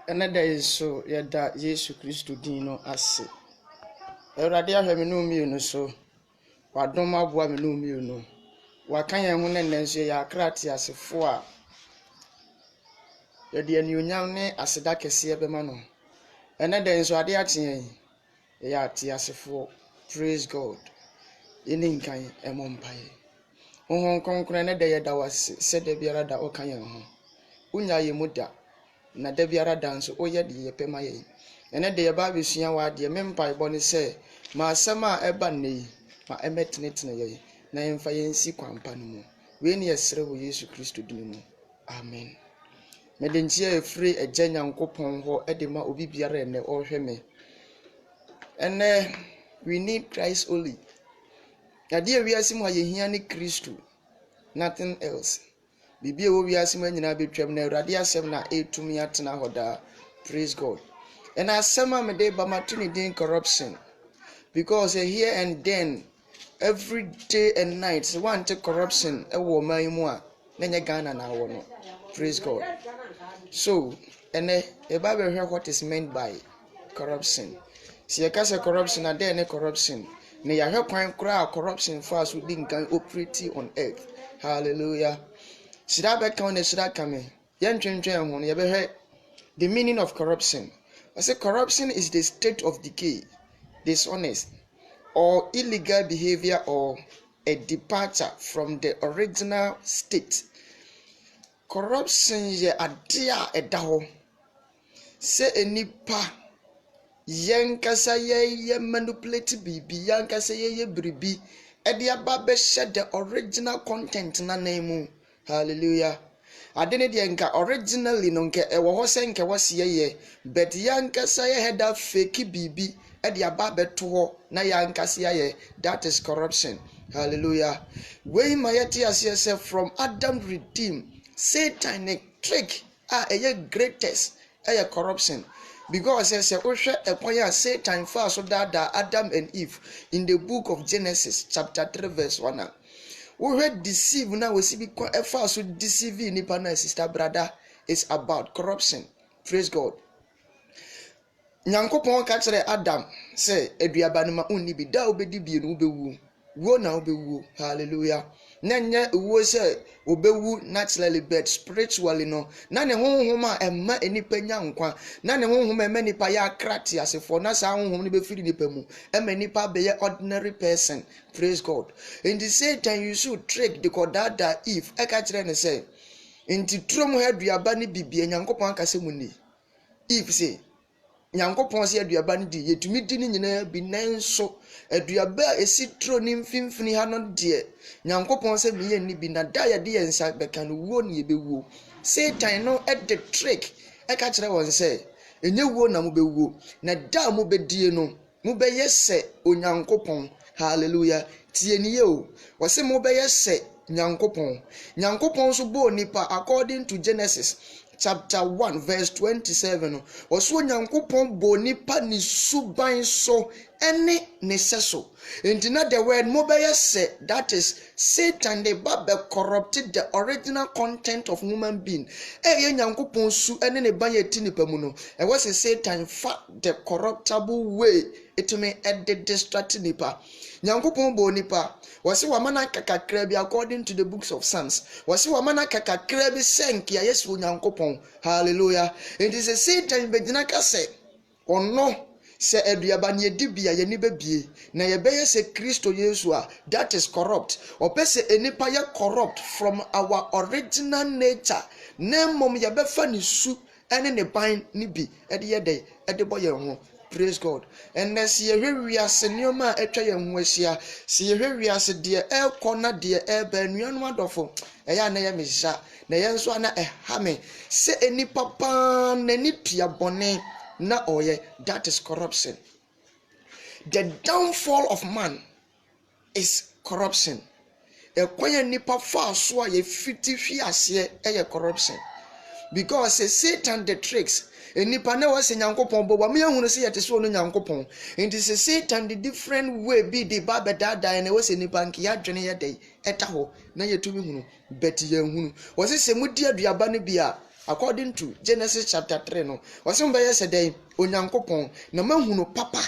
Another is so yada Yesu Kristo dino ase. Awurade ahwɛ me no mi no so. Wadom aboa me no mi no. Waka yɛn ho nnɛ nso yɛ akrate asefo a yɛde anuonyam ne aseda kɛseɛ bɛma no. Another is so ade ate yɛn. Yɛ ate asefo. Praise God. Yɛne nkan ɛmɔ mpae. Honhom kronkron another yɛda wase sɛ da biara da ɔka yɛn ho. Unya yɛ mu da. Na da biara da nso oyɛ de yɛpɛ ma yɛn. Ɛnɛ de yɛba abɛsua w'adeɛ me mpaebɔ ne sɛ ma asɛm a ɛba nnɛ yi ma ɛmɛtenetene yɛn na yɛmfa yɛn si kwampa no mu. Wei ne yɛsrɛ wɔ Yesu Kristo din mu. Amen. Mede nkyia ɛfiri Agya Nyankopɔn hɔ ɛde ma obi biara ɛnɛ ɔhwɛ me. Ɛnɛ we need Christ only. Adeɛ wiase mu a yɛhia ne Kristo. Nothing else. Bibi ewo wiase mu nyina betwam na Awurade asɛm na etumi atena hɔ daa. Praise God. And asɛm a mede ba matuni din corruption. Because here and then every day and night so want corruption ɛwɔ man mu a na nyɛ Ghana na wɔ no. Praise God. So ɛnɛ eba bɛhwɛ what is meant by corruption. Si yɛka sɛ corruption ade ne corruption. Na yɛhwɛ kwan kora corruption fa so di nkan operate on earth. Hallelujah. Should I back on the should I come in? The meaning of corruption. I say corruption is the state of decay, dishonest, or illegal behavior or a departure from the original state. Corruption ye adia edaho. Say enipa yankasa ye manipulate bibi yankasa ye bribi edia babe shed the original content na name. Hallelujah. Adene de nka originally no nke ewo ho se nke wose ye but yanka say had that fake bibi e de aba beto ho na yanka say ye that is corruption. Hallelujah. We mayati as from Adam redeem satanic trick a greatest corruption because say ohwe ekwan Satan fa so that Adam and Eve in the book of Genesis chapter 3 verse 1. We heard deceive now we see because effort so deceive nipa na sister brother is about corruption. Praise God. Nyankopon ka kire Adam say aduaba no ma unni bi da obedi bi no obewu. Wo na obewu. Hallelujah. Nanya wo say obewu naturally but spiritually no. Na ne honhom a emma enipa nya nkwa. Na ne honhom emma nipa ya krate asefo na sa honhom ne be firi nipa mu. Emma nipa be ordinary person. Praise God. In the same time you should trick the kodada if eka kire ne say inti trom ho aduaba ne bibie Nyankopon akase mu ni. If say Nyankopon se aduaba ne di yetumi di ne nyina bi nanso aduaba esitro ni mfimfini ha no de Nyankopon se miye ni bi na da ya de yensa beka no wo ne yebewuo. Satan no at the trick eka kire won say enye wuo na mo bewuo na da mo bedie no mo beye se Onyankopon. Hallelujah. Tie niye o. Wase mo beye se Nyankopon so bo nipa according to Genesis chapter 1 verse 27. Oso Nyankopon bo nipa ni suban so ene ne seso. Intina the word mo beye se that is Satan the Bible corrupted the original content of human being. Ye Nyankopon su ene ne ban yeti nipa mu no. E was Satan fa the corruptible way it may add the distract nipa. Nyankopon bo nipa wasi wamana kakakra bi according to the books of Psalms. Wasi wamana kakakra bi senki ya Yesu Nyankopon. Hallelujah. It is a Satan bedina ka se ono se aduaba ne dibia ye ni bebie na ye beye se Kristo Yesu a that is corrupt. Opese enipa ye corrupt from our original nature. Nemmom ye befa ni su ene ne ban ni bi ede ye de ede boye ho. Praise God. And as ye wiase nioma etwa ye ho ahia, se ye wiase de e kona de e ba nuanu adofo. Eya na ye meja, na ye nso ana ha me. Se eni papa na ni tua bone na oye, that is corruption. The downfall of man is corruption. E kwanya nipa fa so a ye fiti hwi ase e corruption. Because Satan the tricks enipa na wase Nyankopon bo me ehunu se yete so no Nyankopon enti se Satan the different way be the baba dada na wase nipa nki ya dwene ye dey eta ho na yetumi hunu bet ye hunu wase se mudi aduaba ne bia according to Genesis chapter 3 no wɔsɛ mbɛyɛ sɛ dɛn onyankopɔn na mahunu papa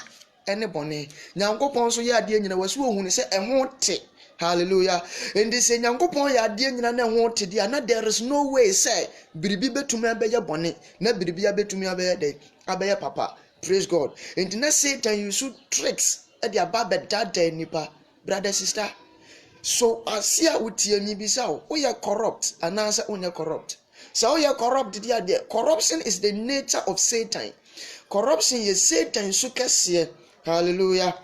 ɛne bɔne nyankopɔn so yɛ adeɛ nyina wɔsɛ ohunu sɛ ɛho te hallelujah and this nyankopɔn yɛ adeɛ nyina na ɛho te deɛ na there is no way sɛ biribi betumi abɛyɛ bɔne na biribi abɛtumi abɛyɛ dɛn abɛyɛ papa. Praise God. And na Satan use tricks at the ababɛdada nipa brother sister. So asia utie ni bisa o you corrupt and answer on corrupt. So you corrupt the corruption is the nature of Satan. Corruption is Satan so kɛseɛ. Hallelujah.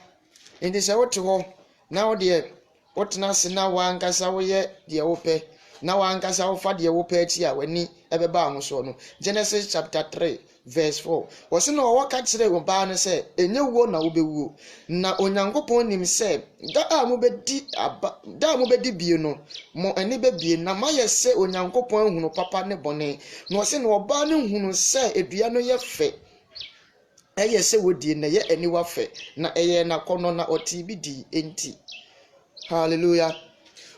And this what to now dear what na se na wankasa wo ye de wopɛ na wankasa wo fa de wopɛ ti a wani ɛbɛba ho so no. Genesis chapter 3 verse 4. Wɔse na ɔwɔ ka kyerɛ ɔbaa no sɛ enye wo na wobɛwuo na onyankopɔn nim sɛ da a mobɛdi bie no mo ani bɛbie na mayɛ sɛ onyankopɔn hunu papa ne bɔne na wɔse na ɔbaa no hunu sɛ edua no yɛ fɛ ɛyɛ sɛ wodie na yɛ aniwa fɛ na ɛyɛ na kɔnɔ na ɔte bi di enti. Hallelujah.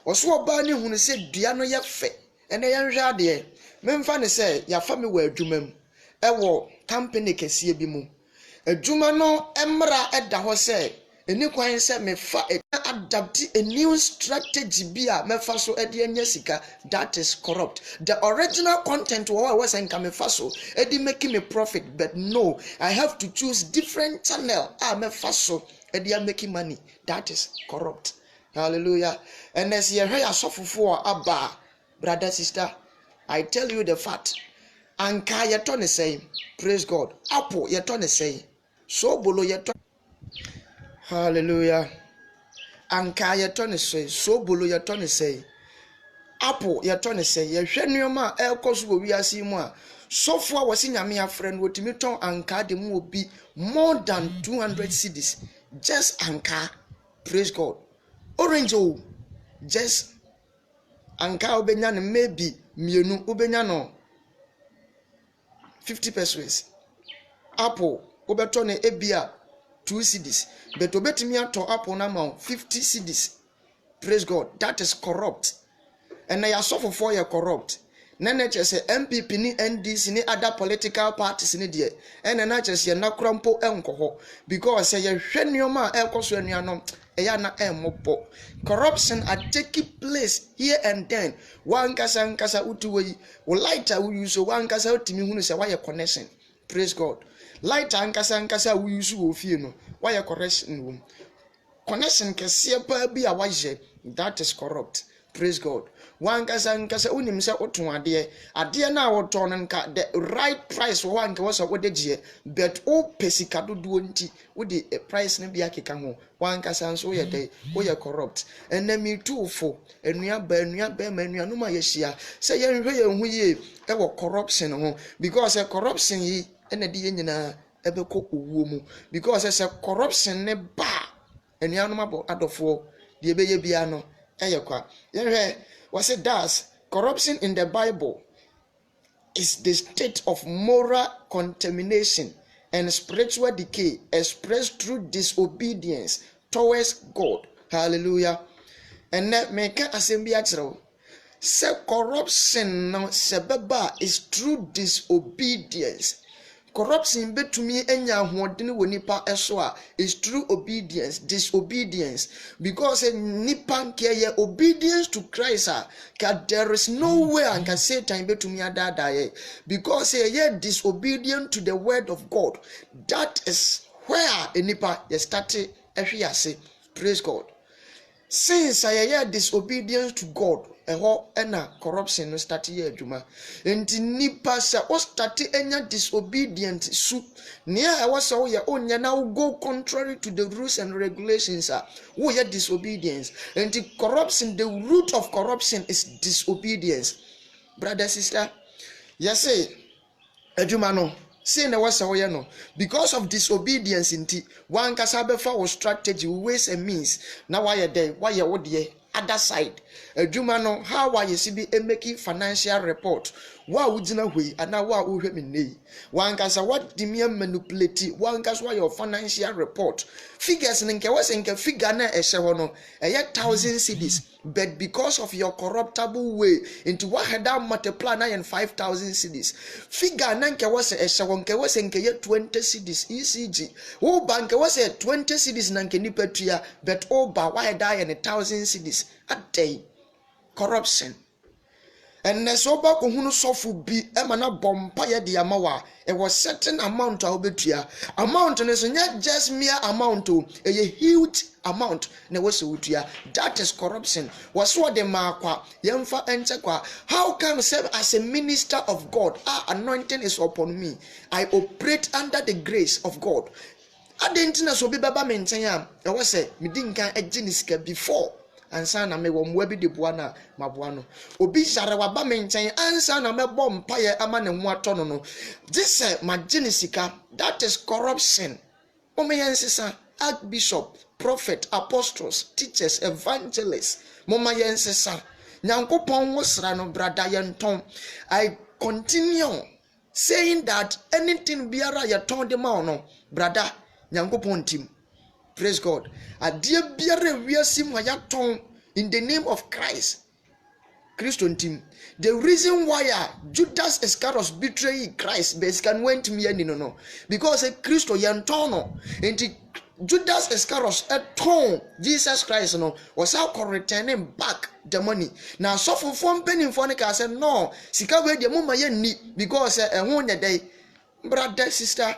Wɔso ɔbaa no hunu sɛ dua no yɛ fɛ ɛna yɛnhwɛ adeɛ memfa ne sɛ yɛafa me wɔ adwuma mu ɛwɔ company kɛseɛ bi mu adwuma no emra ɛda hɔ sɛ eni kwan sɛ mefa adapt a new strategy bi a mefa so ɛde anya sika that is corrupt. The original content was nka mefa so ɛde making me profit, but no, I have to choose different channel a mefa so ɛde making money. That is corrupt. Hallelujah. And as you hear asofofo aba brother sister, I tell you the fact. Anka yeto ne say, praise God. Apple yeto ne say, so bolo yeto. Hallelujah. Anka yeto ne say, so bolo yeto ne say. Apple yeto ne say, ye hwe nneoma ekoso wo wiase mu a sofo a wose nyame afrɛ no wotimi ton anka de mu obi more than 200 cedis. Just anka, praise God. Orange o, just anka obenya no maybe mienu obenya no 50 pesos. Apple obeto ne ebia 2 cedis, but obetimi ato apple na ma 50 cedis. Praise God. That is corrupt. And na yasofo for you corrupt. Na na say MPP ni NDC ni other political parties ni de. And na say na krampo enkoho because say ye hwe nneoma ekoso anuanom eya na emobo. Corruption are taking place here and then. One kasa utuwe lighter we use one kasa utimi hunu say why connection. Praise God. Lighter nkasa we use wo fie no why correction room. Connection kese pa bi a waje, that is corrupt. Praise God. One kasa unim say oton ade na woton nka the right price for one was what de but o pesika dodo nti wo the price ne bia keka ho one kasa nso ye dey wo ye corrupt enemy too for enua ba enua no ma ye hia say ye hwe ye hu ye e wo corruption ho because corruption yi ena de ye nyina ebekọ owuo mu because say corruption ne ba enua no ma adofo de ebeye bia no eye kwa ye hwe was it does corruption in the Bible is the state of moral contamination and spiritual decay expressed through disobedience towards God. Hallelujah. And that make assembly actual. Say corruption no sebeba is through disobedience. Corruption betumi enya hoodene wo nipa eso a is through disobedience because nipa nke obedience to Christ there is no way and can Satan betumi adada because ye disobedient to the word of God. That is where a nipa ye start ehwe. Praise God. Since I hear disobedience to God, ena corruption no start here adwuma. Enti nipa sa o start enya disobedient su. Nia e was so ye onya na go contrary to the rules and regulations wo ye disobedience. Enti corruption, the root of corruption is disobedience. Brother sister, yes adwuma no say na wasa wo ye no because of disobedience inti one kasa befa wo strategy ways and means na why there why wo de other side adwuma no how why you be making financial report wa wugina hoi ana wa wohwe me nei wankasa what di me manipulate wankasa your financial report figures nke wase nke figure na ehye ho no eye 1000 cedis but because of your corruptible way into what had that multiply na 5000 cedis figure na nke wase ehye ho nke wase nke ye 20 cedis ECG wo bank wase 20 cedis na nke nipa tua but over why die in 1000 cedis a day corruption. And so back who sofu be emana bompa ya di amawa. It was certain amount of betia. Amount and it's not just mere amount to a huge amount. Ne was that is corruption. Was what the marqua yemfa enchekwa. How come serve as a minister of God? Anointing is upon me. I operate under the grace of God. I didn't know so be baba maintain. I was a midinka a geniska before. Ansa na me wo mwabi de boana maboano obi sare wa ba me nchen ansa na me bom paye ama ne ho atono no this majinisika that is corruption omayensisa archbishop prophet apostles teachers evangelists momayensisa nyankopon wo sra no brada yenton. I continue saying that anything biara yeton de ma no brada nyankopon tim. Praise God. Adie biare wiasim wayaton in the name of Christ. Christian team. The reason why Judas Iscariot betrayed Christ basically went me no because a Christo yantono and Judas Iscariot aton Jesus Christ no was how returning back the money. Now so for one penny for the said no sika we the mama ye ni because e ho nya day brother sister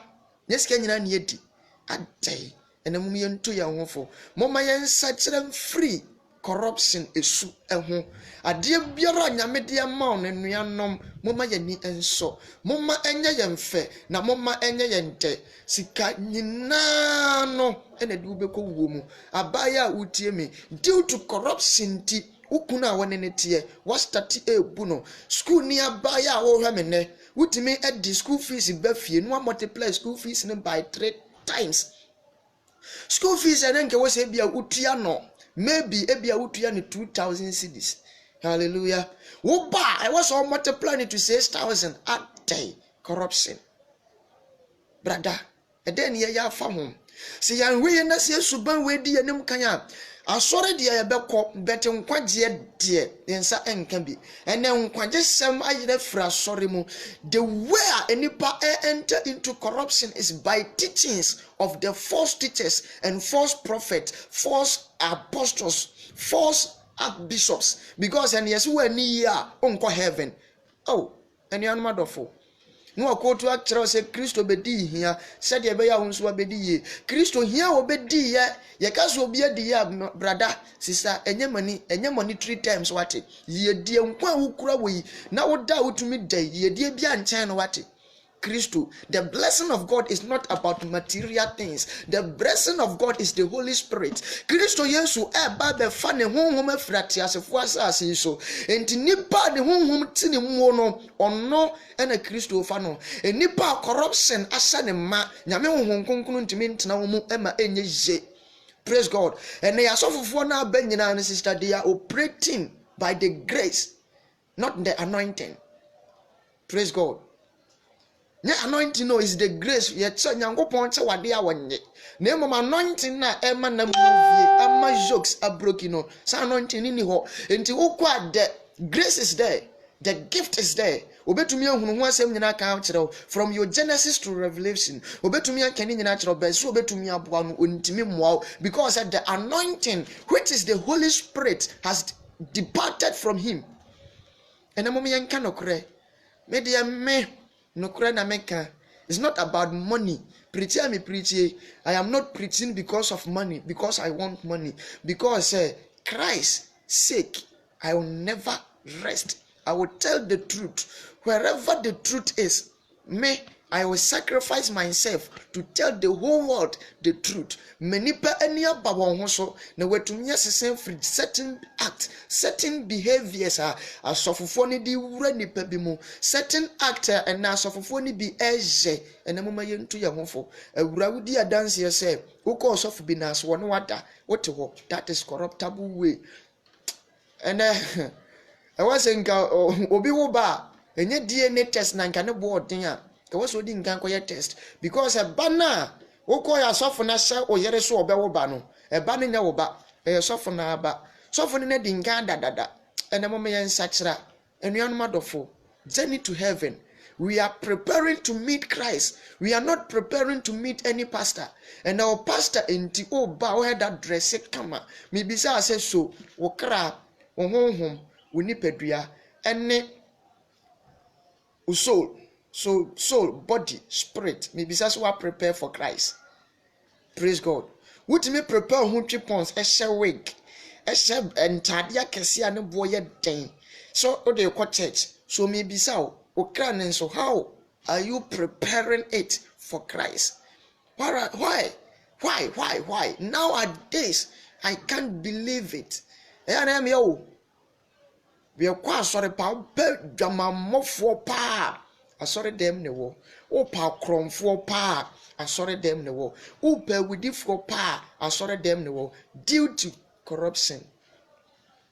yes kenyina ni edi adai ene mum ye nto ya hofo mama ye nsakyerem free corruption esu eho ade biara nyame de ma on nuanom mama ye ni enso mama enye ye mfe na mama enye ye nte sika nyina no ene de ubekọ wuo mu abaya utie me due to corruption ti ukuna wone ne tie was start ebu no school ni abaya wo hwa me ne utimi edi school fees ba fie no multiply school fees ne by 3 times. School fees and then was ebia utia no maybe ebia utia ni 2000 cedis. Hallelujah. Woba I was all multiplying it to 6000 a day. Corruption. Brother, and then ye ya fa hom. See yan we na se suban we di anem kan ya. Asore de ye bekọ bet nkwaje de yensa enka bi. Ene nkwaje sem ayire fra sore mu. The way enipa enter into corruption is by teachings of the false teachers and false prophets, false apostles, false archbishops. Because and yes we ni ya onko heaven. Oh, and you are no akoto akere se Kristo bedi hia said ye be ya hunso bedi ye Kristo hia obedi ye ka so obi adi ya brother sister enye money 3 times wate ye die nkwa wukura we na woda wotumi dai ye die bia nchen no wate Kristo. The blessing of God is not about material things. The blessing of God is the Holy Spirit. Kristo Yesu eba be fa ne honhom afrati asefo asase so. Enti nipa ne honhom tini mu no ono ena Kristo fa no. Nipa corruption asa ne ma nyame honhom konkunu ntimi ntena wo mu ema enye je. Praise God. And they are so for na ben nyina and sister they are operating by the grace, not the anointing. Praise God. The anointing no is the grace. Yet so nyankopon che wade a wonye. Na emom anointing na ema na movie ama jokes abroken no. So anointing ni ho. Enti ukwa the grace is there. The gift is there. Obetumi ehunu ho asem nyina kan kire from your Genesis to Revelation. Obetumi akani nyina kire be so obetumi aboa no ontimi moa because the anointing which is the Holy Spirit has departed from him. Enemom yenka nokre. Me de me nokre na meka. It's not about money. Preacher me preach. I am not preaching because of money, because I want money. Because Christ's sake, I will never rest. I will tell the truth. Wherever the truth is, I will sacrifice myself to tell the whole world the truth. Many enia babonso na wetumia sesen free certain act, certain behaviors asofofo di wura nipa bi mu, certain act and asofofo ni bi eje enamoma yentu ye hofo. Awura wudi adanse ye say ukọ osofo bi na so no wada wote ho. That is corruptible way. And I was saying obi wo ba enye DNA test na nka ne board den a ka wo so di nkan ko ye test because e ba na wo ko ya sofo na hye o yere so obewo ba no e ba ne nya wo ba e sofo na ba sofo ne na di nkan dadada ene mo me ye nsa kira enuanum adofo journey to heaven. We are preparing to meet Christ. We are not preparing to meet any pastor. And our pastor in the ba we had that dress kama. Me bisa say so. Okra, ohonhom, unipedua, ene soul, body, spirit. Me bisa so prepare for Christ. Praise God. What me prepare huntri pons ehye wig. Ehye entadia kese ane boye den. So o dey church. So me bisa so how are you preparing it for Christ? Why? Nowadays, I can't believe it. And I'm yo. We are quite sorry, pa. Jama mofo pa. I sorry them ne wo. O pa krom for pa. I sorry them ne wo. O pe widi for pa. I sorry them ne wo. Due to corruption.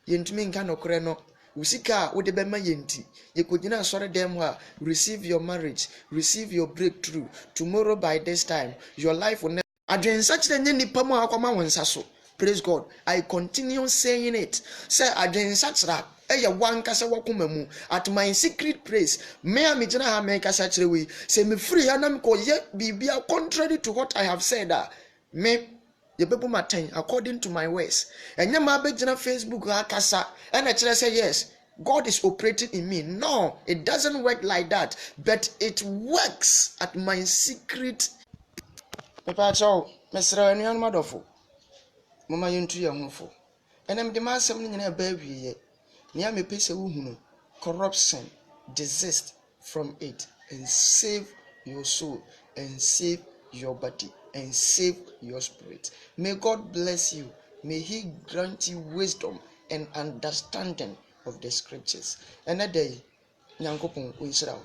Yentumi nka no kore no. Usika wo de bema yenti ye kogina sore dem ha receive your marriage, receive your breakthrough tomorrow by this time your life will never adwen such the nipa mu akoma wonsa so. Praise God. I continue saying it. Say adwen such that eye wan kase wakoma mu at my secret place me amigina ha me kasa kire we say me free ha na me ko ye bibia contrary to what I have said me ye bebu maten according to my words. Enye ma begina Facebook akasa and I say yes, God is operating in me. No, it doesn't work like that, but it works at my secret. Mepacho mesra enuan madofo mama yentu ye honfo enem de masem ni nyina ba wiye nia me pese wo hunu corruption desist from it and save your soul and save your body and save your spirit. May God bless you. May he grant you wisdom and understanding of the scriptures. And that day, Nyankopon Israel,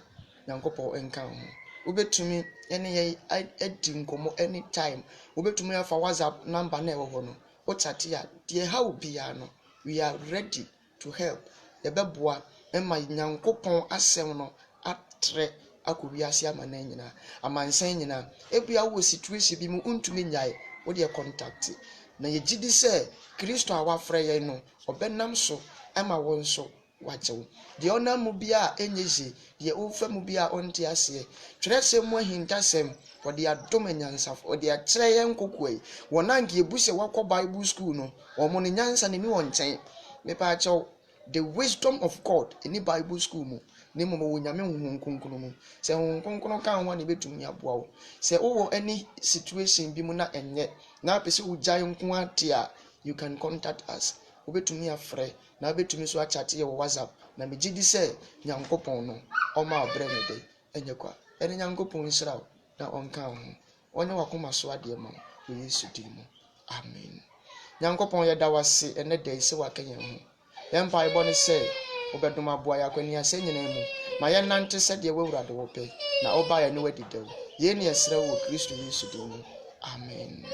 Nyankopon enkan ho. Ubetumi ene ye edi nkomo anytime. Ubetumi afa WhatsApp number na ewo no. O chat ya, de ha obi ya no. We are ready to help. Ebeboa ema Nyankopon asem no atre akowiase amana nyina amansan nyina ebia wo situation bi mu untumi nyae wo de contact na ye gidi se Kristo awafre ye no obenam so ema won so wajewo de onam bia enyeje de ofa mu bia onte ase twerese mu ahintasem wo de adom nyansafo wo de akire ye nkokoi wonanke ebuse wakọ Bible school no omo ne nyansa ne mi won chen mepa achew the wisdom of God in the Bible school mu ne mo wo nyame honkonkron mu se honkonkron kan ho na betumi aboa wo se wo any situation bi mu na enye na pese wo gyae nko ate a you can contact us wo betumi afre na betumi so achate ye wo WhatsApp na me gidi se Nyankopon no o ma obre me de enye kwa ene Nyankopon Israel na onka ho onye wakoma so ade ma wo Yesu di mu amen. Nyankopon ye da wase ene de se wakanye ho yempa ibone se obeduma boa yakwani ase nyina mu ma ye nante se de wewurade wo pe na oba ya ne wadidew ye ne yesre wo Kristo Yesu di mu amen.